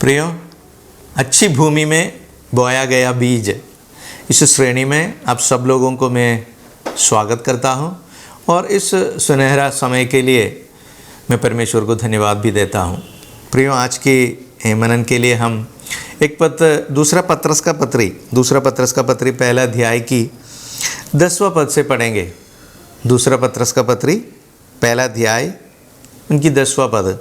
प्रियो, अच्छी भूमि में बोया गया बीज, इस श्रेणी में आप सब लोगों को मैं स्वागत करता हूं और इस सुनहरा समय के लिए मैं परमेश्वर को धन्यवाद भी देता हूं। प्रियो, आज के मनन के लिए हम एक दूसरा पत्रस का पत्री पहला अध्याय की 10वां पद से पढ़ेंगे। दूसरा पत्रस का पत्री पहला अध्याय उनकी 10वां पद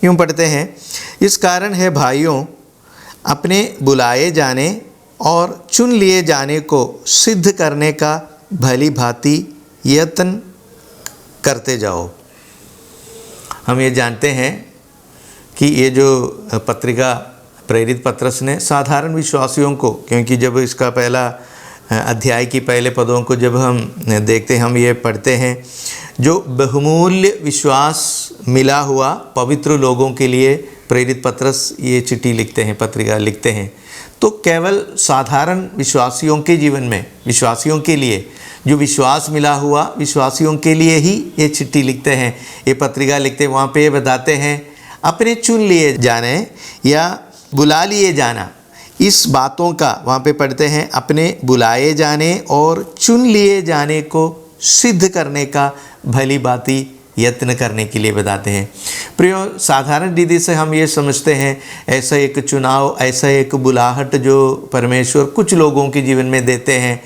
यूँ पढ़ते हैं, इस कारण है भाइयों, अपने बुलाए जाने और चुन लिए जाने को सिद्ध करने का भली भांति यत्न करते जाओ। हम ये जानते हैं कि ये जो पत्रिका प्रेरित पत्रस ने साधारण विश्वासियों को, क्योंकि जब इसका पहला अध्याय की पहले पदों को जब हम देखते हैं, हम ये पढ़ते हैं, जो बहुमूल्य विश्वास मिला हुआ पवित्र लोगों के लिए प्रेरित पत्रस ये चिट्ठी लिखते हैं, पत्रिका लिखते हैं। तो केवल साधारण विश्वासियों के जीवन में, विश्वासियों के लिए, जो विश्वास मिला हुआ विश्वासियों के लिए ही ये चिट्ठी लिखते हैं, ये पत्रिका लिखते हैं। वहाँ पे ये बताते हैं, अपने चुन लिए जाने या बुला लिए जाना, इस बातों का वहाँ पे पढ़ते हैं, अपने बुलाए जाने और चुन लिए जाने को सिद्ध करने का भली भांति यत्न करने के लिए बताते हैं। प्रियो, साधारण रीति से हम ये समझते हैं, ऐसा एक चुनाव, ऐसा एक बुलाहट जो परमेश्वर कुछ लोगों के जीवन में देते हैं,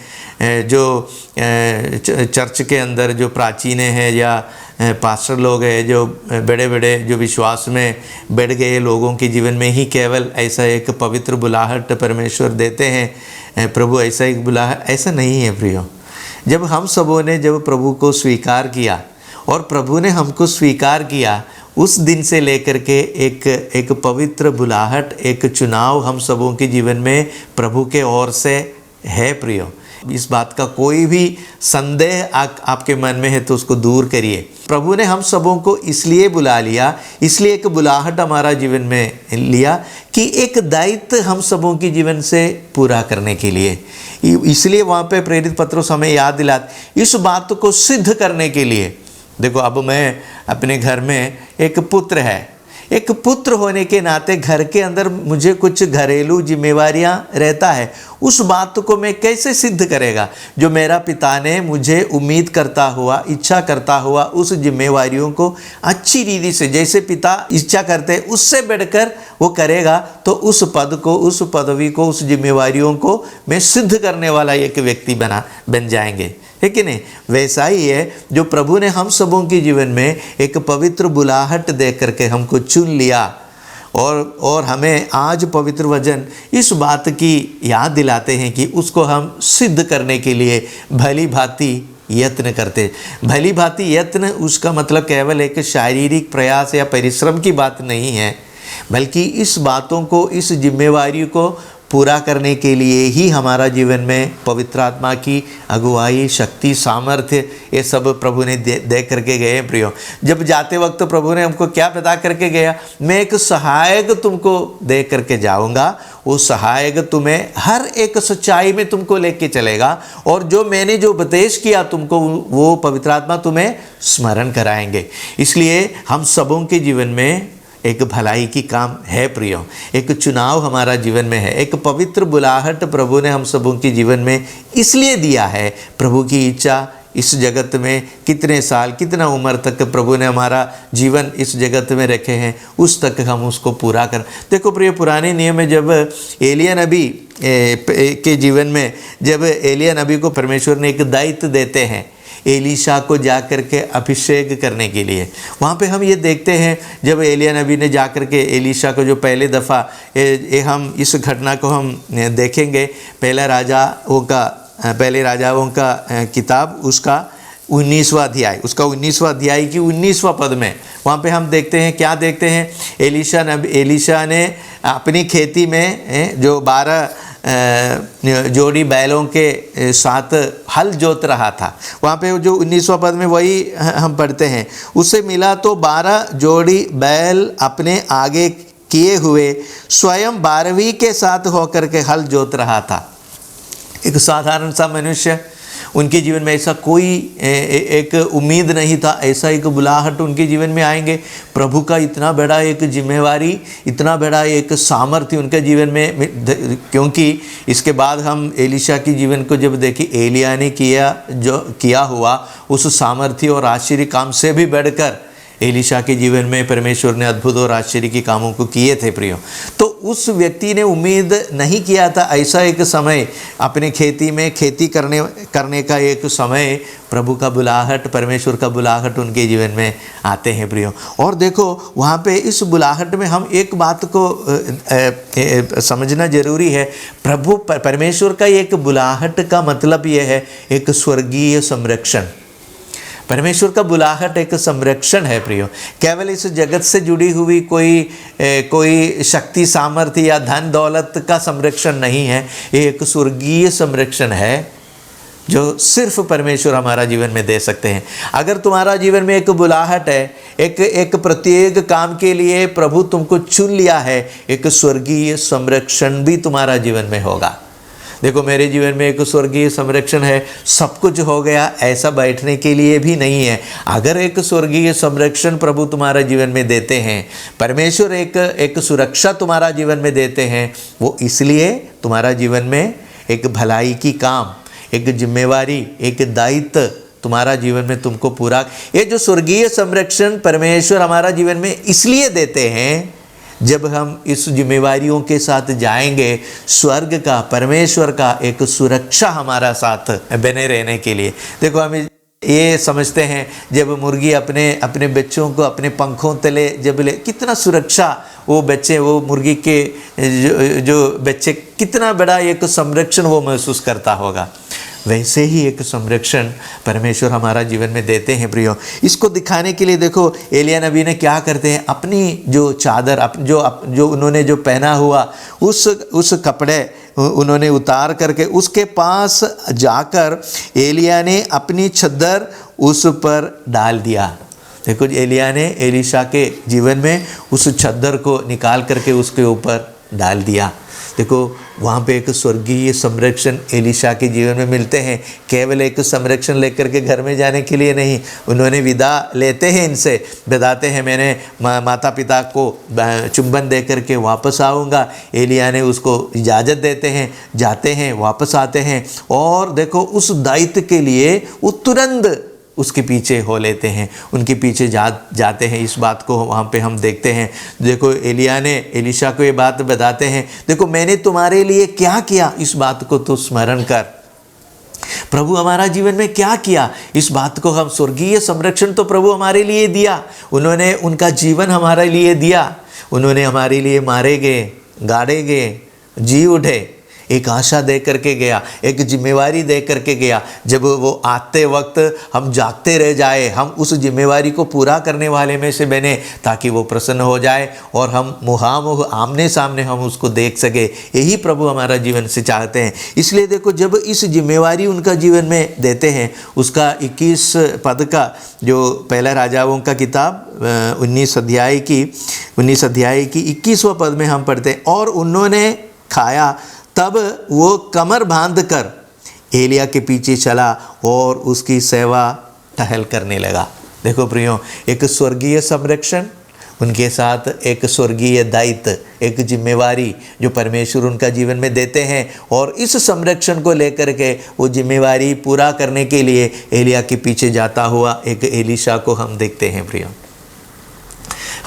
जो चर्च के अंदर जो प्राचीन हैं या पास्टर लोग हैं, जो बड़े बड़े जो विश्वास में बढ़ गए लोगों के जीवन में ही केवल ऐसा एक पवित्र बुलाहट परमेश्वर देते हैं। प्रभु ऐसा एक बुलाहट, ऐसा नहीं है प्रियो। जब हम सबों ने जब प्रभु को स्वीकार किया और प्रभु ने हमको स्वीकार किया, उस दिन से लेकर के एक पवित्र बुलाहट, एक चुनाव हम सबों के जीवन में प्रभु के ओर से है प्रियो। इस बात का कोई भी संदेह आपके मन में है तो उसको दूर करिए। प्रभु ने हम सबों को इसलिए बुला लिया, इसलिए एक बुलाहट हमारा जीवन में लिया कि एक दायित्व हम सबों के जीवन से पूरा करने के लिए, इसलिए वहाँ पे प्रेरित पत्रों से हमें याद दिलाते, इस बात को सिद्ध करने के लिए। देखो, अब मैं अपने घर में एक पुत्र है, एक पुत्र होने के नाते घर के अंदर मुझे कुछ घरेलू जिम्मेवारियां रहता है। उस बात को मैं कैसे सिद्ध करेगा? जो मेरा पिता ने मुझे उम्मीद करता हुआ, इच्छा करता हुआ उस जिम्मेवारियों को अच्छी रीति से, जैसे पिता इच्छा करते हैं उससे बढ़कर वो करेगा, तो उस पद को, उस पदवी को, उस जिम्मेवारियों को मैं सिद्ध करने वाला एक व्यक्ति बन जाएंगे, है कि नहीं? वैसा ही है जो प्रभु ने हम सबों के जीवन में एक पवित्र बुलाहट दे करके हमको चुन लिया और हमें आज पवित्र वचन इस बात की याद दिलाते हैं कि उसको हम सिद्ध करने के लिए भली भांति यत्न करते। भली भांति यत्न, उसका मतलब केवल एक शारीरिक प्रयास या परिश्रम की बात नहीं है, बल्कि इस बातों को, इस जिम्मेवारी को पूरा करने के लिए ही हमारा जीवन में पवित्र आत्मा की अगुवाई, शक्ति, सामर्थ्य, ये सब प्रभु ने दे करके गए। प्रियो, जब जाते वक्त प्रभु ने हमको क्या बता करके गया? मैं एक सहायक तुमको दे करके जाऊंगा, वो सहायक तुम्हें हर एक सच्चाई में तुमको लेके चलेगा, और जो मैंने जो उपदेश किया तुमको, वो पवित्र आत्मा तुम्हें स्मरण कराएंगे। इसलिए हम सबों के जीवन में एक भलाई की काम है प्रियो, एक चुनाव हमारा जीवन में है, एक पवित्र बुलाहट प्रभु ने हम सबों के जीवन में इसलिए दिया है। प्रभु की इच्छा इस जगत में कितने साल, कितना उम्र तक प्रभु ने हमारा जीवन इस जगत में रखे हैं, उस तक हम उसको पूरा कर। देखो प्रिय, पुराने नियम में जब एलिया नबी के जीवन में, जब एलिया नबी को परमेश्वर ने एक दायित्व देते हैं एलीशा को जा कर के अभिषेक करने के लिए, वहाँ पे हम ये देखते हैं, जब एलिया नबी ने जा कर के एलीशा को जो पहले दफ़ा, हम इस घटना को हम देखेंगे पहले राजाओं का किताब, उसका 19वां अध्याय, उसका 19वां अध्याय की 19वां पद में, वहाँ पे हम देखते हैं, क्या देखते हैं? एलीशा ने अपनी खेती में जो 12 जोड़ी बैलों के साथ हल जोत रहा था, वहाँ पे जो 19वां पद में वही हम पढ़ते हैं, उसे मिला तो 12 जोड़ी बैल अपने आगे किए हुए स्वयं 12वीं के साथ होकर के हल जोत रहा था। एक साधारण सा मनुष्य उनके जीवन में ऐसा कोई एक उम्मीद नहीं था, ऐसा एक बुलाहट उनके जीवन में आएंगे। प्रभु का इतना बड़ा एक जिम्मेवारी, इतना बड़ा एक सामर्थ्य उनके जीवन में, क्योंकि इसके बाद हम एलीशा के जीवन को जब देखें, एलिया ने किया हुआ उस सामर्थ्य और आश्चर्य काम से भी बढ़कर एलीशा के जीवन में परमेश्वर ने अद्भुत और आश्चर्य के कामों को किए थे प्रियो। तो उस व्यक्ति ने उम्मीद नहीं किया था ऐसा एक समय, अपने खेती में खेती करने का एक समय, प्रभु का बुलाहट, परमेश्वर का बुलाहट उनके जीवन में आते हैं प्रियो। और देखो वहाँ पे इस बुलाहट में हम एक बात को समझना जरूरी है। प्रभु परमेश्वर का एक बुलाहट का मतलब यह है एक स्वर्गीय संरक्षण। परमेश्वर का बुलाहट एक संरक्षण है प्रियो। केवल इस जगत से जुड़ी हुई कोई शक्ति, सामर्थ्य या धन दौलत का संरक्षण नहीं है। ये एक स्वर्गीय संरक्षण है जो सिर्फ परमेश्वर हमारा जीवन में दे सकते हैं। अगर तुम्हारा जीवन में एक बुलाहट है, एक प्रत्येक काम के लिए प्रभु तुमको चुन लिया है, एक स्वर्गीय संरक्षण भी तुम्हारा जीवन में होगा। देखो मेरे जीवन में एक स्वर्गीय संरक्षण है, सब कुछ हो गया ऐसा बैठने के लिए भी नहीं है। अगर एक स्वर्गीय संरक्षण प्रभु तुम्हारा जीवन में देते हैं, परमेश्वर एक सुरक्षा तुम्हारा जीवन में देते हैं, वो इसलिए तुम्हारा जीवन में एक भलाई की काम, एक जिम्मेवारी, एक दायित्व तुम्हारा जीवन में तुमको पूरा, ये जो स्वर्गीय संरक्षण परमेश्वर हमारा जीवन में इसलिए देते हैं, जब हम इस जिम्मेवारियों के साथ जाएंगे, स्वर्ग का, परमेश्वर का एक सुरक्षा हमारा साथ बने रहने के लिए। देखो हम ये समझते हैं जब मुर्गी अपने बच्चों को अपने पंखों तले जब ले, कितना सुरक्षा वो बच्चे, वो मुर्गी के जो बच्चे, कितना बड़ा एक संरक्षण वो महसूस करता होगा। वैसे ही एक संरक्षण परमेश्वर हमारा जीवन में देते हैं प्रियो। इसको दिखाने के लिए देखो एलिया नबी ने क्या करते हैं, अपनी जो चादर, जो उन्होंने जो पहना हुआ उस कपड़े उन्होंने उतार करके उसके पास जाकर एलिया ने अपनी चद्दर उस पर डाल दिया। देखो एलिया ने एलीशा के जीवन में उस चद्दर को निकाल करके उसके ऊपर डाल दिया। देखो वहाँ पे एक स्वर्गीय संरक्षण एलीशा के जीवन में मिलते हैं। केवल एक संरक्षण लेकर के घर में जाने के लिए नहीं, उन्होंने विदा लेते हैं, इनसे बताते हैं मैंने माता पिता को चुंबन दे करके वापस आऊँगा। एलिया ने उसको इजाज़त देते हैं, जाते हैं, वापस आते हैं, और देखो उस दायित्व के लिए वो तुरंत उसके पीछे हो लेते हैं, उनके पीछे जाते हैं। इस बात को वहाँ पे हम देखते हैं। देखो एलिया ने एलीशा को ये बात बताते हैं, देखो मैंने तुम्हारे लिए क्या किया, इस बात को तो स्मरण कर। प्रभु हमारा जीवन में क्या किया, इस बात को हम, स्वर्गीय संरक्षण तो प्रभु हमारे लिए दिया, उन्होंने उनका जीवन हमारे लिए दिया, उन्होंने हमारे लिए मारे गए, गाड़े गए, जी उठे, एक आशा दे करके गया, एक जिम्मेवारी दे करके गया। जब वो आते वक्त हम जागते रह जाए, हम उस जिम्मेवारी को पूरा करने वाले में से बने, ताकि वो प्रसन्न हो जाए और हम मुहामुह आमने सामने हम उसको देख सके। यही प्रभु हमारा जीवन से चाहते हैं। इसलिए देखो जब इस जिम्मेवारी उनका जीवन में देते हैं, उसका 21 पद का जो पहला राजाओं का किताब 19 अध्याय की 21वां पद में हम पढ़ते हैं, और उन्होंने खाया, तब वो कमर बांध कर एलिया के पीछे चला और उसकी सेवा टहल करने लगा। देखो प्रियो, एक स्वर्गीय संरक्षण, उनके साथ एक स्वर्गीय दायित्व, एक जिम्मेवारी जो परमेश्वर उनका जीवन में देते हैं, और इस संरक्षण को लेकर के वो जिम्मेवारी पूरा करने के लिए एलिया के पीछे जाता हुआ एक एलीशा को हम देखते हैं प्रियो।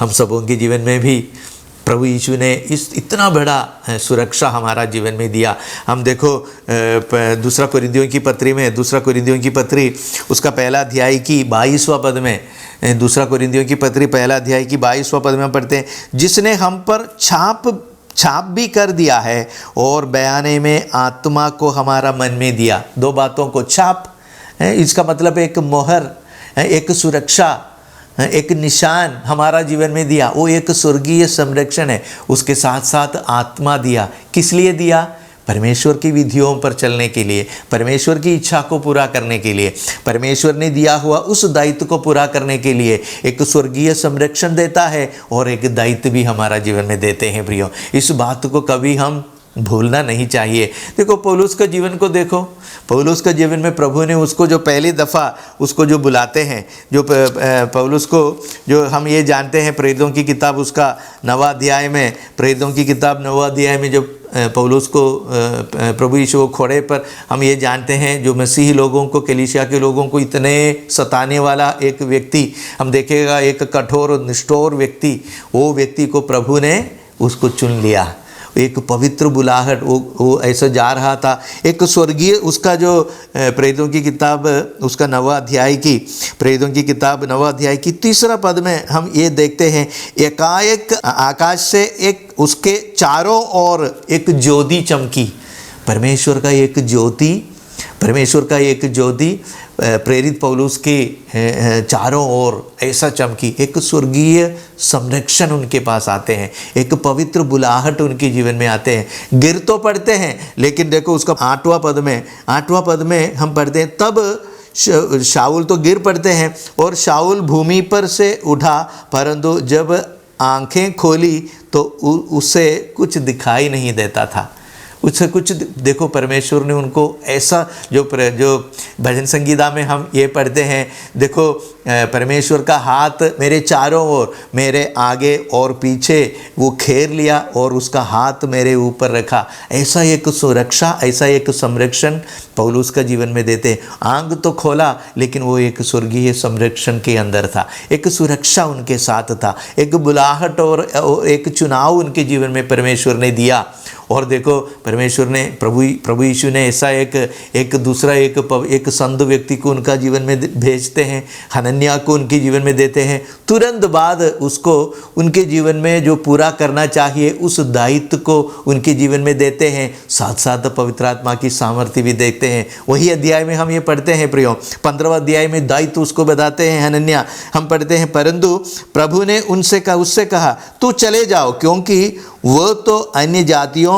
हम सबों के जीवन में भी प्रभु यीशु ने इतना बड़ा सुरक्षा हमारा जीवन में दिया। हम देखो दूसरा कोरिन्थियों की पत्री उसका पहला अध्याय की 22वां पद में, दूसरा कोरिन्थियों की पत्री पहला अध्याय की 22वां पद में हम पढ़ते हैं, जिसने हम पर छाप भी कर दिया है और बयाने में आत्मा को हमारा मन में दिया। दो बातों को, छाप इसका मतलब एक मोहर, एक सुरक्षा, एक निशान हमारा जीवन में दिया, वो एक स्वर्गीय संरक्षण है। उसके साथ साथ आत्मा दिया। किस लिए दिया? परमेश्वर की विधियों पर चलने के लिए, परमेश्वर की इच्छा को पूरा करने के लिए, परमेश्वर ने दिया हुआ उस दायित्व को पूरा करने के लिए एक स्वर्गीय संरक्षण देता है और एक दायित्व भी हमारा जीवन में देते हैं प्रियो। इस बात को कभी हम भूलना नहीं चाहिए। देखो पौलुस का जीवन को देखो, पौलुस का जीवन में प्रभु ने उसको जो पहली दफ़ा उसको जो बुलाते हैं, जो पौलुस को जो हम ये जानते हैं प्रेरितों की किताब उसका 9वां अध्याय में, प्रेरितों की किताब 9वां अध्याय में जो पौलुस को प्रभु यीशु खोड़े पर हम ये जानते हैं, जो मसीही लोगों को, कलीसिया के लोगों को इतने सताने वाला एक व्यक्ति हम देखेगा, एक कठोर और निष्ठुर व्यक्ति, वो व्यक्ति को प्रभु ने उसको चुन लिया। एक पवित्र बुलाहट, वो ऐसा जा रहा था, एक स्वर्गीय उसका जो प्रेरितों की किताब उसका 9वां अध्याय की, प्रेरितों की किताब 9वां अध्याय की 3रा पद में हम ये देखते हैं, एकाएक आकाश से एक उसके चारों ओर एक ज्योति चमकी। परमेश्वर का एक ज्योति, परमेश्वर का एक ज्योति प्रेरित पौलुस के चारों ओर ऐसा चमकी। एक स्वर्गीय संरक्षण उनके पास आते हैं, एक पवित्र बुलाहट उनके जीवन में आते हैं। गिर तो पड़ते हैं, लेकिन देखो उसका 8वां पद में हम पढ़ते हैं, तब शाऊल तो गिर पड़ते हैं और शाऊल भूमि पर से उठा, परंतु जब आंखें खोली तो उसे कुछ दिखाई नहीं देता था। उससे कुछ देखो, परमेश्वर ने उनको ऐसा, जो भजन संगीता में हम ये पढ़ते हैं, देखो परमेश्वर का हाथ मेरे चारों ओर, मेरे आगे और पीछे वो घेर लिया और उसका हाथ मेरे ऊपर रखा। ऐसा एक सुरक्षा, ऐसा एक संरक्षण पौलुस का जीवन में देते। आंग तो खोला, लेकिन वो एक स्वर्गीय संरक्षण के अंदर था, एक सुरक्षा उनके साथ था, एक बुलाहट और एक चुनाव उनके जीवन में परमेश्वर ने दिया। और देखो परमेश्वर ने, प्रभु यीशु ने ऐसा एक दूसरा एक संत व्यक्ति को उनका जीवन में भेजते हैं, हनन्याह को उनके जीवन में देते हैं। तुरंत बाद उसको उनके जीवन में जो पूरा करना चाहिए उस दायित्व को उनके जीवन में देते हैं, साथ साथ पवित्र आत्मा की सामर्थ्य भी देखते हैं। वही अध्याय में हम ये पढ़ते हैं प्रियो, 15वां अध्याय में दायित्व उसको बताते हैं हनन्याह। हम पढ़ते हैं, परंतु प्रभु ने उससे कहा तू चले जाओ, क्योंकि वो तो अन्य जातियों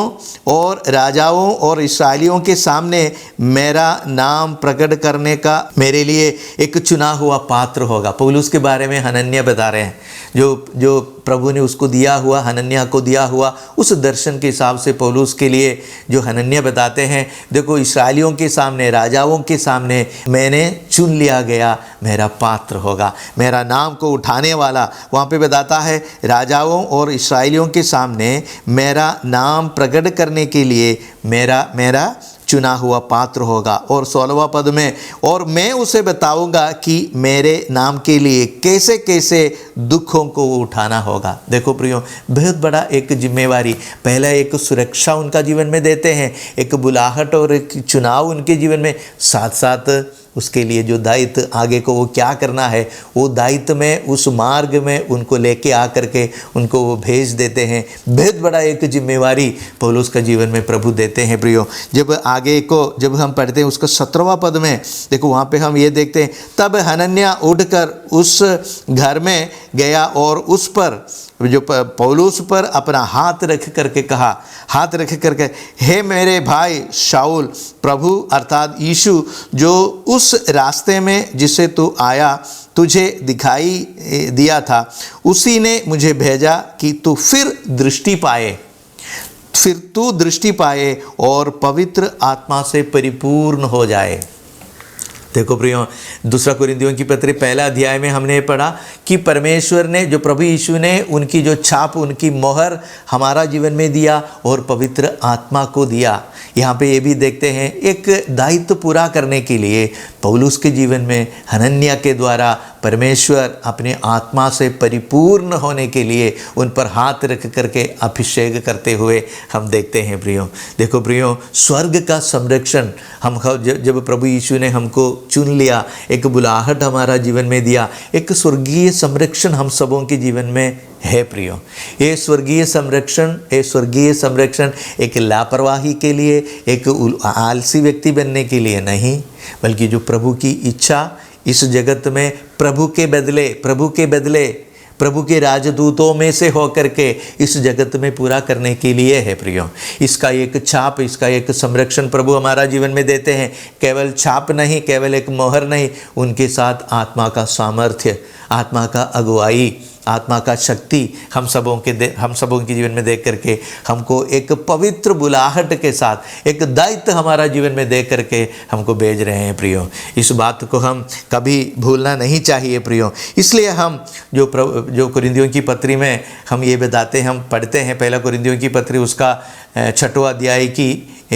और राजाओं और इस्राएलियों के सामने मेरा नाम प्रकट करने का मेरे लिए एक चुना हुआ पात्र होगा। पौलुस के बारे में हनन्याह बता रहे हैं, जो प्रभु ने उसको दिया हुआ, हनन्याह को दिया हुआ उस दर्शन के हिसाब से पौलुस के लिए जो हनन्याह बताते हैं, देखो इस्राएलियों के सामने, राजाओं के सामने मैंने चुन लिया गया, मेरा पात्र होगा, मेरा नाम को उठाने वाला। वहाँ पे बताता है राजाओं और इस्राएलियों के सामने मेरा नाम प्रकट करने के लिए मेरा चुना हुआ पात्र होगा। और 16वां पद में, और मैं उसे बताऊंगा कि मेरे नाम के लिए कैसे कैसे दुखों को उठाना होगा। देखो प्रियो, बहुत बड़ा एक जिम्मेवारी, पहला एक सुरक्षा उनका जीवन में देते हैं, एक बुलाहट और एक चुनाव उनके जीवन में, साथ साथ उसके लिए जो दायित्व आगे को वो क्या करना है, वो दायित्व में उस मार्ग में उनको लेके आकर के उनको वो भेज देते हैं। बहुत बड़ा एक जिम्मेवारी पौलुस का जीवन में प्रभु देते हैं प्रियो। जब आगे को जब हम पढ़ते हैं उसका 17वां पद में, देखो वहाँ पे हम ये देखते हैं, तब हनन्याह उठकर उस घर में गया और उस पर जो पौलुस पर अपना हाथ रख करके हे मेरे भाई शाऊल, प्रभु अर्थात यीशु जो उस रास्ते में जिसे तू आया तुझे दिखाई दिया था, उसी ने मुझे भेजा कि तू फिर दृष्टि पाए और पवित्र आत्मा से परिपूर्ण हो जाए। देखो प्रियो, 2 कुरिन्थियों की पत्री 1 अध्याय में हमने पढ़ा कि परमेश्वर ने, जो प्रभु यीशु ने उनकी जो छाप, उनकी मोहर हमारा जीवन में दिया और पवित्र आत्मा को दिया। यहाँ पे ये भी देखते हैं, एक दायित्व पूरा करने के लिए पौलुस के जीवन में हनन्याह के द्वारा परमेश्वर अपने आत्मा से परिपूर्ण होने के लिए उन पर हाथ रख करके अभिषेक करते हुए हम देखते हैं प्रियो। देखो प्रियो, स्वर्ग का संरक्षण हम जब प्रभु यीशु ने हमको चुन लिया, एक बुलाहट हमारा जीवन में दिया, एक स्वर्गीय संरक्षण हम सबों के जीवन में है प्रियो। ये स्वर्गीय संरक्षण एक लापरवाही के लिए, एक आलसी व्यक्ति बनने के लिए नहीं, बल्कि जो प्रभु की इच्छा इस जगत में प्रभु के बदले प्रभु के राजदूतों में से होकर के इस जगत में पूरा करने के लिए है प्रियो। इसका एक छाप, इसका एक संरक्षण प्रभु हमारा जीवन में देते हैं। केवल छाप नहीं, केवल एक मोहर नहीं, उनके साथ आत्मा का सामर्थ्य, आत्मा का अगुवाई, आत्मा का शक्ति हम सबों के जीवन में देख करके हमको एक पवित्र बुलाहट के साथ एक दायित्व हमारा जीवन में देख करके हमको भेज रहे हैं प्रियो। इस बात को हम कभी भूलना नहीं चाहिए प्रियो। इसलिए हम जो कुरिन्थियों की पत्री में हम ये बताते हैं, हम पढ़ते हैं पहला कुरिन्थियों की पत्री उसका 6वां अध्याय की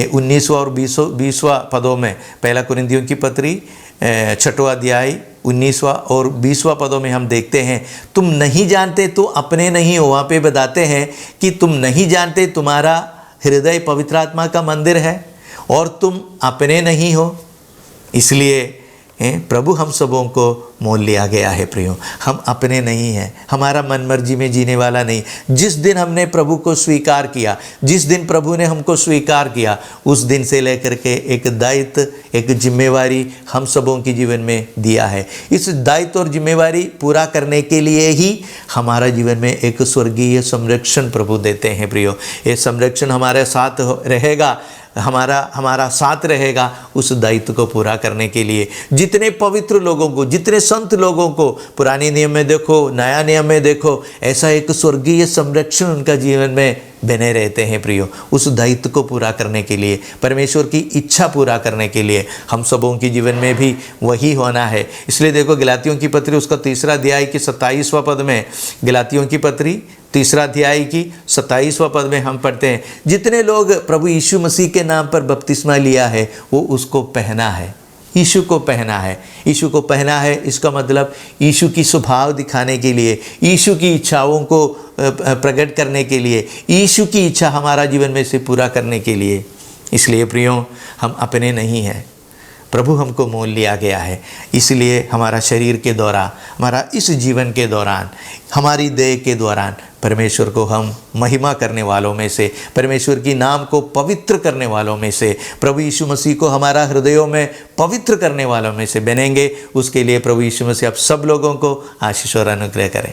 19वां और 20वां पदों में, पहला कुरिन्थियों की पत्री 6वां अध्याय 19वां और 20वां पदों में हम देखते हैं, तुम नहीं जानते तो अपने नहीं हो। वहाँ पे बताते हैं कि तुम नहीं जानते तुम्हारा हृदय पवित्र आत्मा का मंदिर है और तुम अपने नहीं हो। इसलिए प्रभु हम सबों को मोल लिया गया है प्रियो। हम अपने नहीं हैं, हमारा मन मर्जी में जीने वाला नहीं। जिस दिन हमने प्रभु को स्वीकार किया, जिस दिन प्रभु ने हमको स्वीकार किया, उस दिन से लेकर के एक दायित्व, एक जिम्मेवारी हम सबों के जीवन में दिया है। इस दायित्व और जिम्मेवारी पूरा करने के लिए ही हमारा जीवन में एक स्वर्गीय संरक्षण प्रभु देते हैं प्रियो। ये संरक्षण हमारे साथ रहेगा, हमारा साथ रहेगा उस दायित्व को पूरा करने के लिए। जितने पवित्र लोगों को, जितने संत लोगों को पुराने नियम में देखो, नया नियम में देखो, ऐसा एक स्वर्गीय संरक्षण उनका जीवन में बने रहते हैं प्रियो। उस दायित्व को पूरा करने के लिए, परमेश्वर की इच्छा पूरा करने के लिए हम सबों के जीवन में भी वही होना है। इसलिए देखो गलातियों की पत्री उसका 3 अध्याय की 27वां पद में, गलातियों की पत्री 3 अध्याय की 27वां पद में हम पढ़ते हैं, जितने लोग प्रभु यीशु मसीह के नाम पर बपतिस्मा लिया है वो उसको पहना है, यीशु को पहना है। यीशु को पहना है इसका मतलब यीशु की स्वभाव दिखाने के लिए, यीशु की इच्छाओं को प्रकट करने के लिए, यीशु की इच्छा हमारा जीवन में से पूरा करने के लिए। इसलिए प्रियो हम अपने नहीं हैं, प्रभु हमको मोल लिया गया है। इसलिए हमारा शरीर के दौरान, हमारा इस जीवन के दौरान, हमारी देह के दौरान परमेश्वर को हम महिमा करने वालों में से, परमेश्वर की नाम को पवित्र करने वालों में से, प्रभु यीशु मसीह को हमारा हृदयों में पवित्र करने वालों में से बनेंगे। उसके लिए प्रभु यीशु मसीह आप सब लोगों को आशीष और अनुग्रह करें।